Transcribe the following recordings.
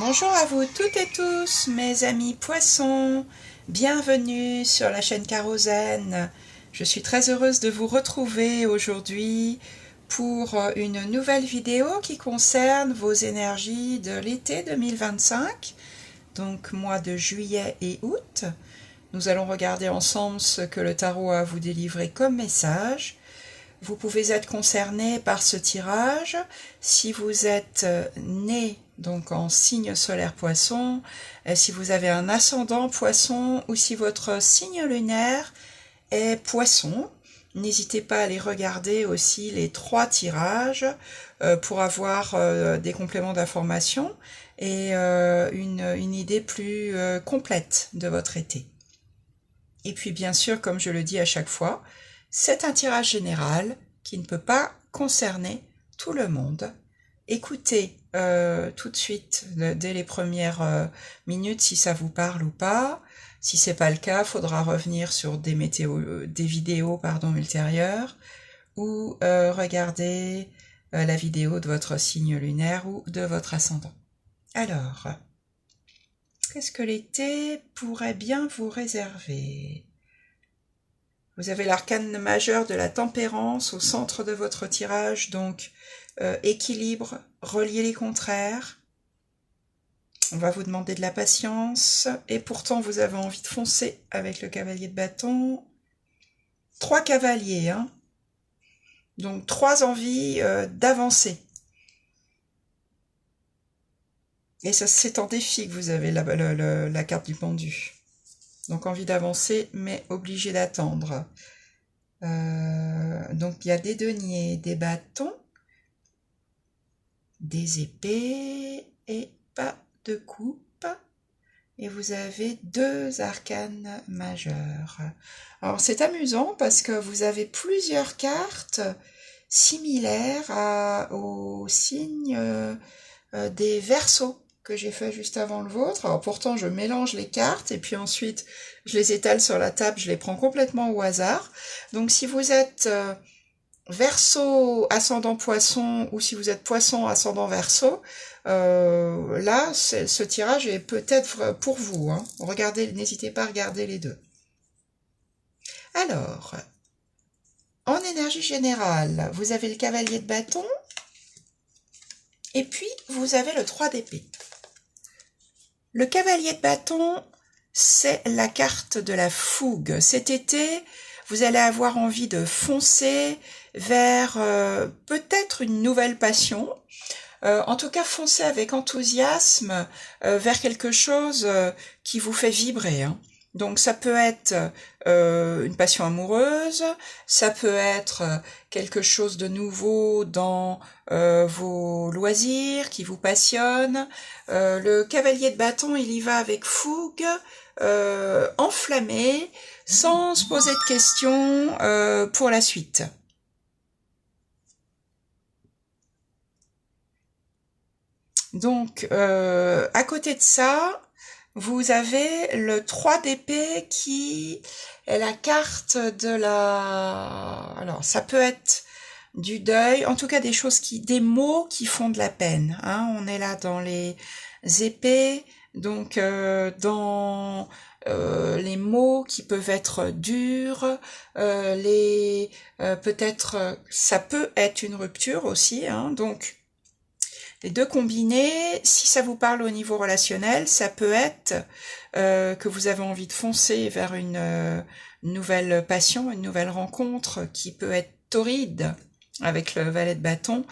Bonjour à vous toutes et tous, mes amis poissons. Bienvenue sur la chaîne Kérosène. Je suis très heureuse de vous retrouver aujourd'hui pour une nouvelle vidéo qui concerne vos énergies de l'été 2025, donc mois de juillet et août. Nous allons regarder ensemble ce que le tarot a à vous délivrer comme message. Vous pouvez être concerné par ce tirage si vous êtes né donc en signe solaire poisson, si vous avez un ascendant poisson ou si votre signe lunaire est poisson. N'hésitez pas à aller regarder aussi les 3 tirages pour avoir des compléments d'information et une idée plus complète de votre été. Et puis bien sûr, comme je le dis à chaque fois, c'est un tirage général qui ne peut pas concerner tout le monde. Écoutez tout de suite, dès les premières minutes, si ça vous parle ou pas. Si c'est pas le cas, faudra revenir sur des vidéos ultérieures ou regarder la vidéo de votre signe lunaire ou de votre ascendant. Alors, qu'est-ce que l'été pourrait bien vous réserver ? Vous avez l'arcane majeur de la tempérance au centre de votre tirage, donc équilibre, relier les contraires. On va vous demander de la patience, et pourtant vous avez envie de foncer avec le cavalier de bâton. 3 cavaliers, hein. Donc 3 envies d'avancer. Et ça, c'est en défi que vous avez la carte du pendu. Donc envie d'avancer, mais obligé d'attendre. Donc il y a des deniers, des bâtons, des épées et pas de coupe. Et vous avez 2 arcanes majeurs. Alors c'est amusant parce que vous avez plusieurs cartes similaires au signe des Verseaux que j'ai fait juste avant le vôtre. Alors pourtant je mélange les cartes et puis ensuite je les étale sur la table, je les prends complètement au hasard. Donc si vous êtes Verseau ascendant poisson ou si vous êtes poisson ascendant Verseau, là ce tirage est peut-être pour vous, hein. Regardez, n'hésitez pas à regarder les deux. Alors, en énergie générale, vous avez le cavalier de bâton et puis vous avez le 3 d'épée. Le cavalier de bâton, c'est la carte de la fougue. Cet été, vous allez avoir envie de foncer vers peut-être une nouvelle passion. En tout cas, foncez avec enthousiasme vers quelque chose qui vous fait vibrer, hein. Donc ça peut être une passion amoureuse, ça peut être quelque chose de nouveau dans vos loisirs qui vous passionnent. Le cavalier de bâton, il y va avec fougue, enflammé, sans se poser de questions pour la suite. Donc, à côté de ça, vous avez le 3 d'épée qui est la carte de la... Alors, ça peut être du deuil, en tout cas des mots qui font de la peine, hein. On est là dans les épées, donc dans les mots qui peuvent être durs, peut-être ça peut être une rupture aussi, hein. Donc les deux combinés, si ça vous parle au niveau relationnel, ça peut être que vous avez envie de foncer vers une nouvelle passion, une nouvelle rencontre qui peut être torride avec le valet de bâton.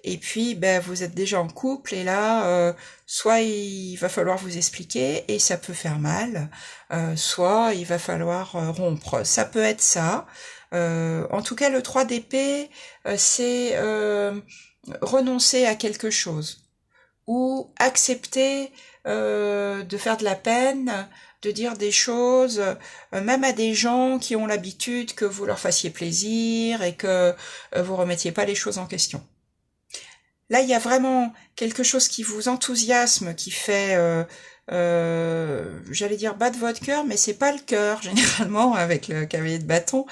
Et puis, ben, vous êtes déjà en couple et là, soit il va falloir vous expliquer et ça peut faire mal, soit il va falloir rompre. Ça peut être ça. En tout cas, le 3 d'épée, c'est... renoncer à quelque chose ou accepter de faire de la peine, de dire des choses, même à des gens qui ont l'habitude que vous leur fassiez plaisir et que vous remettiez pas les choses en question. Là, il y a vraiment quelque chose qui vous enthousiasme, qui fait, j'allais dire bas de votre cœur, mais c'est pas le cœur généralement avec le cavalier de bâton,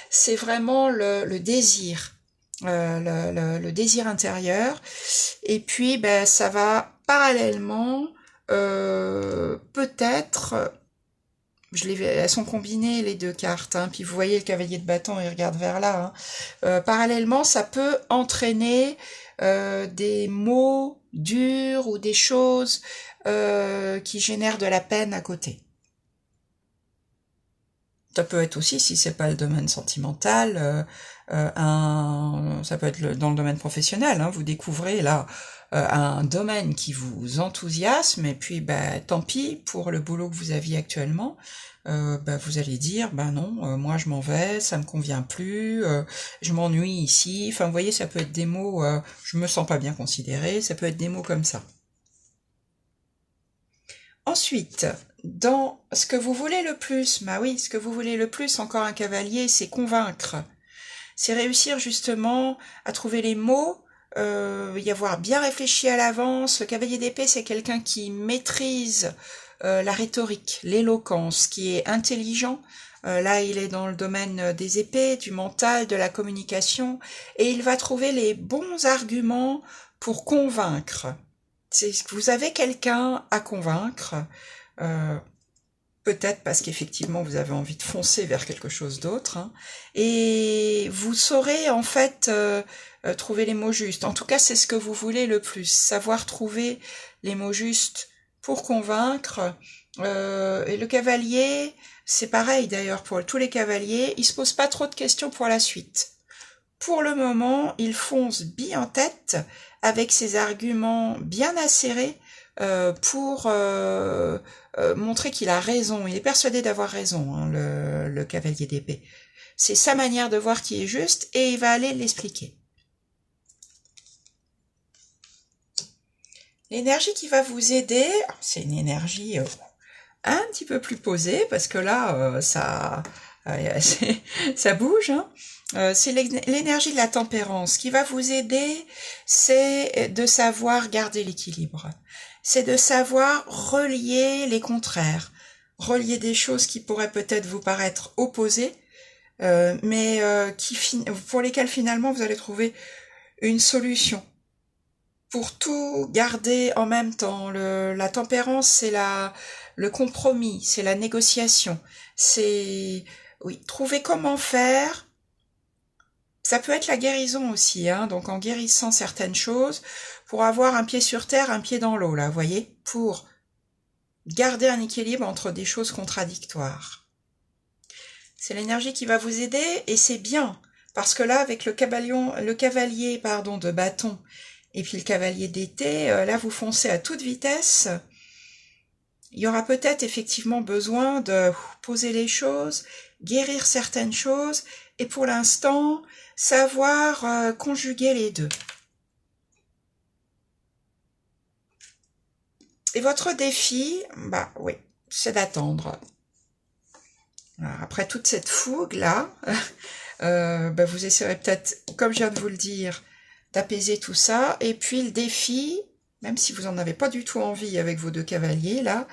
c'est vraiment le désir. Le désir intérieur, et puis ben ça va parallèlement peut-être, elles sont combinées les deux cartes, hein, puis vous voyez le cavalier de bâton, il regarde vers là. Hein. Parallèlement, ça peut entraîner des mots durs ou des choses qui génèrent de la peine à côté. Ça peut être aussi, si c'est pas le domaine sentimental, ça peut être dans le domaine professionnel. Hein, vous découvrez là un domaine qui vous enthousiasme, et puis tant pis pour le boulot que vous aviez actuellement. Vous allez dire non, moi je m'en vais, ça me convient plus, je m'ennuie ici. Enfin, vous voyez, ça peut être des mots, je me sens pas bien considérée. Ça peut être des mots comme ça. Ensuite, dans ce que vous voulez le plus, ce que vous voulez le plus, encore un cavalier, c'est convaincre. C'est réussir justement à trouver les mots, y avoir bien réfléchi à l'avance. Le cavalier d'épée, c'est quelqu'un qui maîtrise la rhétorique, l'éloquence, qui est intelligent. Là, il est dans le domaine des épées, du mental, de la communication, et il va trouver les bons arguments pour convaincre. C'est que vous avez quelqu'un à convaincre, peut-être parce qu'effectivement vous avez envie de foncer vers quelque chose d'autre, hein, et vous saurez en fait trouver les mots justes. En tout cas, c'est ce que vous voulez le plus, savoir trouver les mots justes pour convaincre. Et le cavalier, c'est pareil d'ailleurs pour tous les cavaliers, il se pose pas trop de questions pour la suite. Pour le moment, il fonce bille en tête avec ses arguments bien acérés pour montrer qu'il a raison. Il est persuadé d'avoir raison, hein, le cavalier d'épée. C'est sa manière de voir qui est juste et il va aller l'expliquer. L'énergie qui va vous aider, c'est une énergie un petit peu plus posée parce que là, ça bouge, hein. C'est l'énergie de la tempérance. Ce qui va vous aider, c'est de savoir garder l'équilibre. C'est de savoir relier les contraires, relier des choses qui pourraient peut-être vous paraître opposées, mais pour lesquelles finalement vous allez trouver une solution. Pour tout garder en même temps, la tempérance, c'est le compromis, c'est la négociation, c'est trouver comment faire. Ça peut être la guérison aussi, hein, donc en guérissant certaines choses, pour avoir un pied sur terre, un pied dans l'eau, là, vous voyez, pour garder un équilibre entre des choses contradictoires. C'est l'énergie qui va vous aider, et c'est bien, parce que là, avec le cavalier de bâton, et puis le cavalier d'épée, là, vous foncez à toute vitesse. Il y aura peut-être effectivement besoin de poser les choses, guérir certaines choses, et pour l'instant, savoir conjuguer les deux. Et votre défi, oui, c'est d'attendre. Après toute cette fougue-là, vous essaierez peut-être, comme je viens de vous le dire, d'apaiser tout ça. Et puis le défi, même si vous n'en avez pas du tout envie avec vos deux cavaliers, là,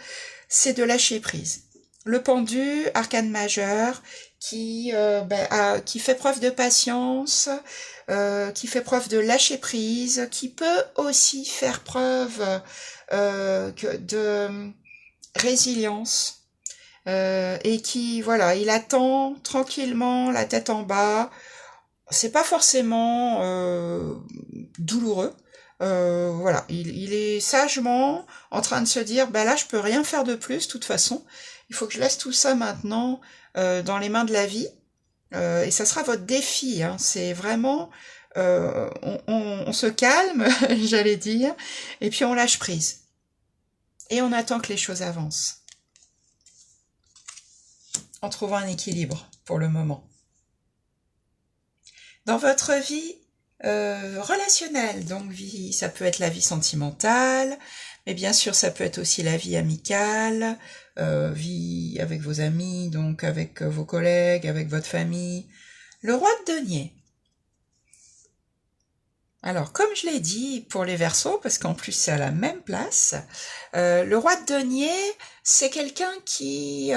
c'est de lâcher prise. Le pendu, arcane majeur, qui fait preuve de patience, qui fait preuve de lâcher prise, qui peut aussi faire preuve de résilience, et qui, voilà, il attend tranquillement, la tête en bas. C'est pas forcément douloureux. Voilà, il est sagement en train de se dire, là, je peux rien faire de plus, de toute façon. Il faut que je laisse tout ça maintenant dans les mains de la vie. Et ça sera votre défi, hein. C'est vraiment, on se calme, j'allais dire, et puis on lâche prise. Et on attend que les choses avancent. En trouvant un équilibre pour le moment. Dans votre vie relationnelle, donc ça peut être la vie sentimentale, mais bien sûr ça peut être aussi la vie amicale, vie avec vos amis, donc avec vos collègues, avec votre famille. Le roi de denier. Alors, comme je l'ai dit pour les Verseaux, parce qu'en plus c'est à la même place, le roi de denier, c'est quelqu'un qui...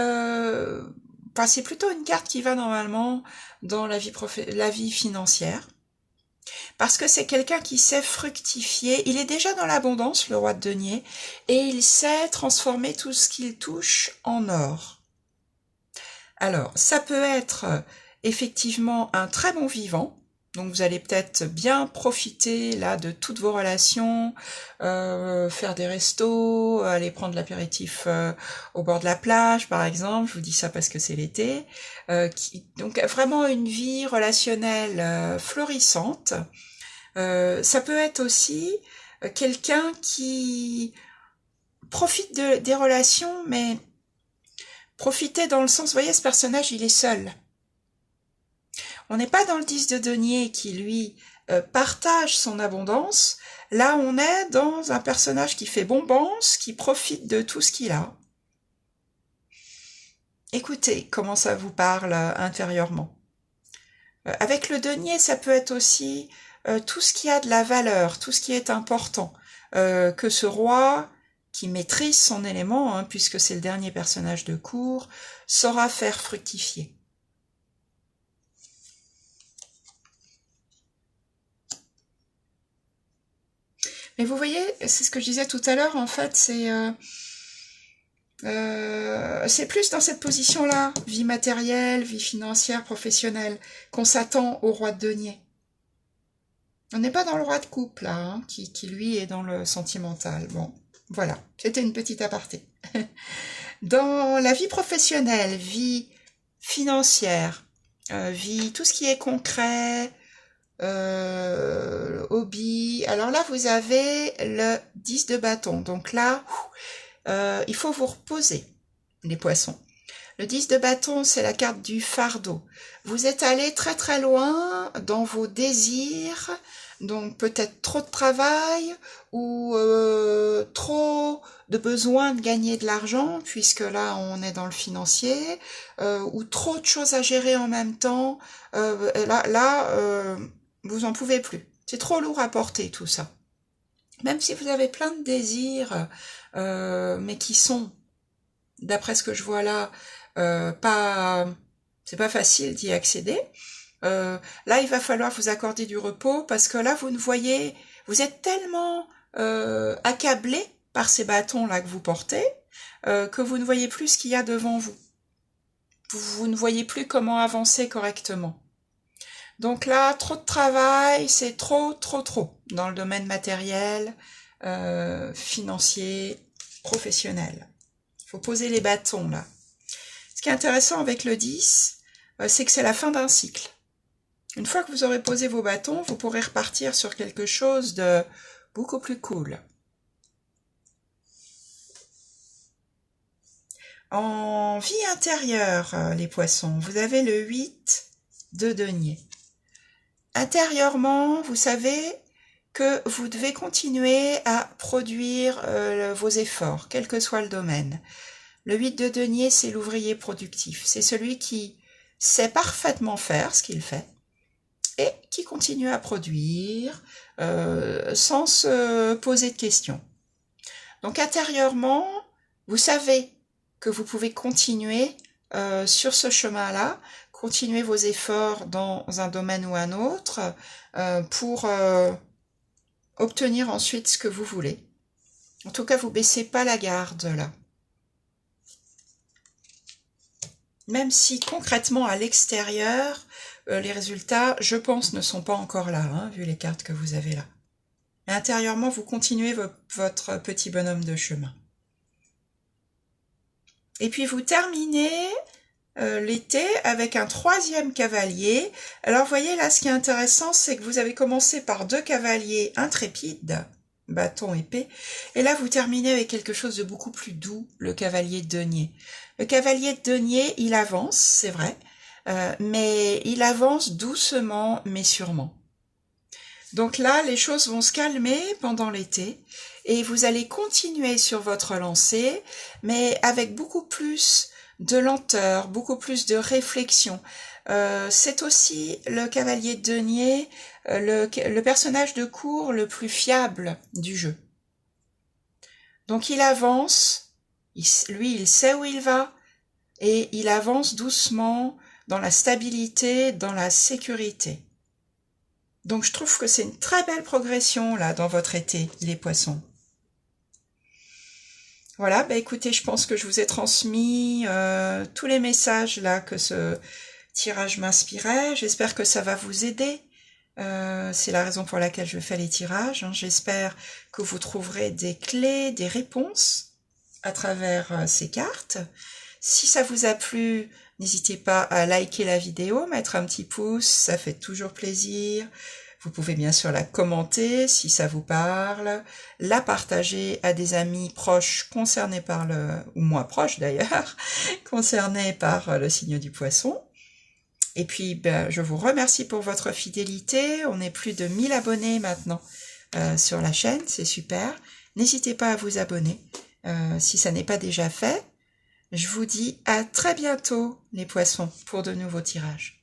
c'est plutôt une carte qui va normalement dans la vie financière. Parce que c'est quelqu'un qui sait fructifier. Il est déjà dans l'abondance, le roi de denier, et il sait transformer tout ce qu'il touche en or. Alors, ça peut être effectivement un très bon vivant. Donc vous allez peut-être bien profiter là de toutes vos relations, faire des restos, aller prendre l'apéritif au bord de la plage par exemple, je vous dis ça parce que c'est l'été. Donc vraiment une vie relationnelle florissante. Ça peut être aussi quelqu'un qui profite des relations, mais profiter dans le sens, vous voyez, ce personnage, il est seul. On n'est pas dans le 10 de denier qui, lui, partage son abondance. Là, on est dans un personnage qui fait bombance, qui profite de tout ce qu'il a. Écoutez comment ça vous parle intérieurement. Avec le denier, ça peut être aussi tout ce qui a de la valeur, tout ce qui est important. Que ce roi, qui maîtrise son élément, hein, puisque c'est le dernier personnage de cour, saura faire fructifier. Mais vous voyez, c'est ce que je disais tout à l'heure, en fait, c'est plus dans cette position-là, vie matérielle, vie financière, professionnelle, qu'on s'attend au roi de denier. On n'est pas dans le roi de coupe, là, hein, qui lui est dans le sentimental. Bon, voilà, c'était une petite aparté. Dans la vie professionnelle, vie financière, vie, tout ce qui est concret, hobby. Alors là, vous avez le 10 de bâton. Donc là, il faut vous reposer, les poissons. Le 10 de bâton, c'est la carte du fardeau. Vous êtes allé très très loin dans vos désirs, donc peut-être trop de travail ou trop de besoin de gagner de l'argent, puisque là on est dans le financier, ou trop de choses à gérer en même temps. Vous en pouvez plus. C'est trop lourd à porter tout ça. Même si vous avez plein de désirs, mais qui sont, d'après ce que je vois là, c'est pas facile d'y accéder. Là, il va falloir vous accorder du repos parce que là, vous êtes tellement accablé par ces bâtons là que vous portez que vous ne voyez plus ce qu'il y a devant vous. Vous ne voyez plus comment avancer correctement. Donc là, trop de travail, c'est trop dans le domaine matériel, financier, professionnel. Il faut poser les bâtons là. Ce qui est intéressant avec le 10, c'est que c'est la fin d'un cycle. Une fois que vous aurez posé vos bâtons, vous pourrez repartir sur quelque chose de beaucoup plus cool. En vie intérieure, les poissons, vous avez le 8 de denier. Intérieurement, vous savez que vous devez continuer à produire vos efforts, quel que soit le domaine. Le 8 de denier, c'est l'ouvrier productif. C'est celui qui sait parfaitement faire ce qu'il fait et qui continue à produire sans se poser de questions. Donc intérieurement, vous savez que vous pouvez continuer sur ce chemin-là, continuer vos efforts dans un domaine ou un autre pour obtenir ensuite ce que vous voulez. En tout cas, vous baissez pas la garde là. Même si concrètement à l'extérieur, les résultats, je pense, ne sont pas encore là, hein, vu les cartes que vous avez là. Mais intérieurement, vous continuez votre petit bonhomme de chemin. Et puis vous terminez l'été avec un 3e cavalier. Alors vous voyez là, ce qui est intéressant, c'est que vous avez commencé par 2 cavaliers intrépides, bâton, épée, et là vous terminez avec quelque chose de beaucoup plus doux, le cavalier de denier. Le cavalier de denier, il avance, c'est vrai, mais il avance doucement mais sûrement. Donc là, les choses vont se calmer pendant l'été et vous allez continuer sur votre lancée, mais avec beaucoup plus de lenteur, beaucoup plus de réflexion. C'est aussi le cavalier de denier, le personnage de cour le plus fiable du jeu. Donc il avance, lui il sait où il va et il avance doucement dans la stabilité, dans la sécurité. Donc je trouve que c'est une très belle progression là dans votre été, les poissons. Voilà, bah écoutez, je pense que je vous ai transmis tous les messages là que ce tirage m'inspirait. J'espère que ça va vous aider. C'est la raison pour laquelle je fais les tirages, hein. J'espère que vous trouverez des clés, des réponses à travers ces cartes. Si ça vous a plu, n'hésitez pas à liker la vidéo, mettre un petit pouce, ça fait toujours plaisir. Vous pouvez bien sûr la commenter si ça vous parle, la partager à des amis proches concernés par ou moins proches d'ailleurs, concernés par le signe du poisson. Et puis, ben, je vous remercie pour votre fidélité. On est plus de 1000 abonnés maintenant sur la chaîne, c'est super. N'hésitez pas à vous abonner si ça n'est pas déjà fait. Je vous dis à très bientôt, les poissons, pour de nouveaux tirages.